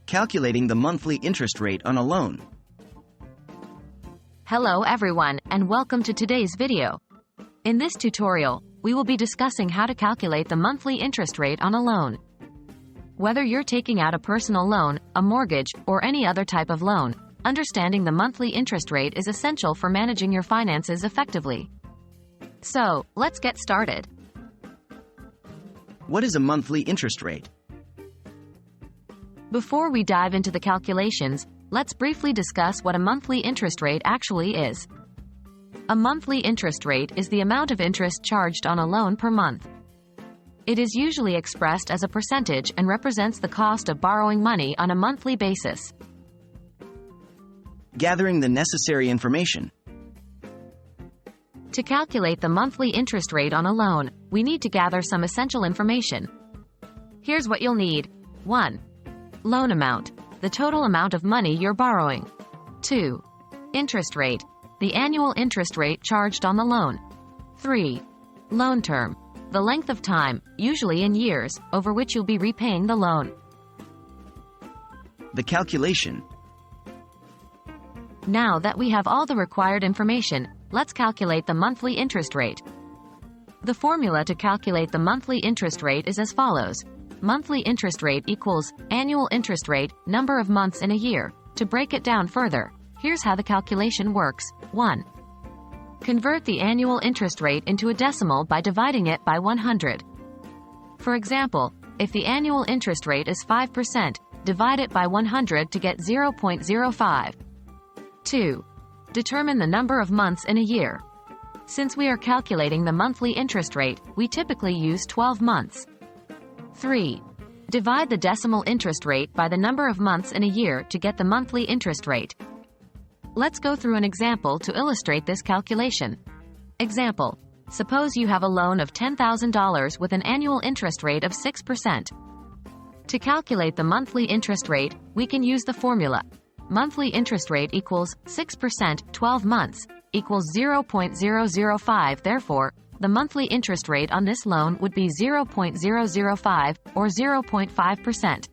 Calculating the monthly interest rate on a loan. Hello everyone, and welcome to today's video. In this tutorial, we will be discussing how to calculate the monthly interest rate on a loan. Whether you're taking out a personal loan, a mortgage, or any other type of loan, understanding the monthly interest rate is essential for managing your finances effectively. So, let's get started. What is a monthly interest rate? Before we dive into the calculations, let's briefly discuss what a monthly interest rate actually is. A monthly interest rate is the amount of interest charged on a loan per month. It is usually expressed as a percentage and represents the cost of borrowing money on a monthly basis. Gathering the necessary information. To calculate the monthly interest rate on a loan, we need to gather some essential information. Here's what you'll need. 1. Loan amount, the total amount of money you're borrowing. 2. Interest rate, the annual interest rate charged on the loan. 3. Loan term, the length of time, usually in years, over which you'll be repaying the loan. The calculation. Now that we have all the required information, let's calculate the monthly interest rate. The formula to calculate the monthly interest rate is as follows. Monthly interest rate equals annual interest rate, number of months in a year. To break it down further, here's how the calculation works. 1. Convert the annual interest rate into a decimal by dividing it by 100. For example, if the annual interest rate is 5%, divide it by 100 to get 0.05. 2. Determine the number of months in a year. Since we are calculating the monthly interest rate, we typically use 12 months. 3. Divide the decimal interest rate by the number of months in a year to get the monthly interest rate. Let's go through an example to illustrate this calculation. Example: suppose you have a loan of $10,000 with an annual interest rate of 6%. To calculate the monthly interest rate, we can use the formula. Monthly interest rate equals 6%, 12 months, equals 0.005. Therefore, the monthly interest rate on this loan would be 0.005, or 0.5%.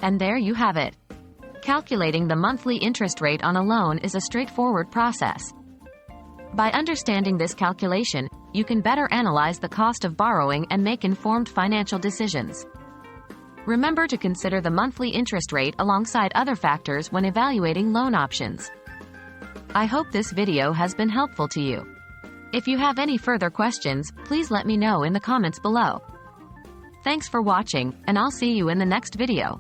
And there you have it. Calculating the monthly interest rate on a loan is a straightforward process. By understanding this calculation, you can better analyze the cost of borrowing and make informed financial decisions. Remember to consider the monthly interest rate alongside other factors when evaluating loan options. I hope this video has been helpful to you. If you have any further questions, please let me know in the comments below. Thanks for watching, and I'll see you in the next video.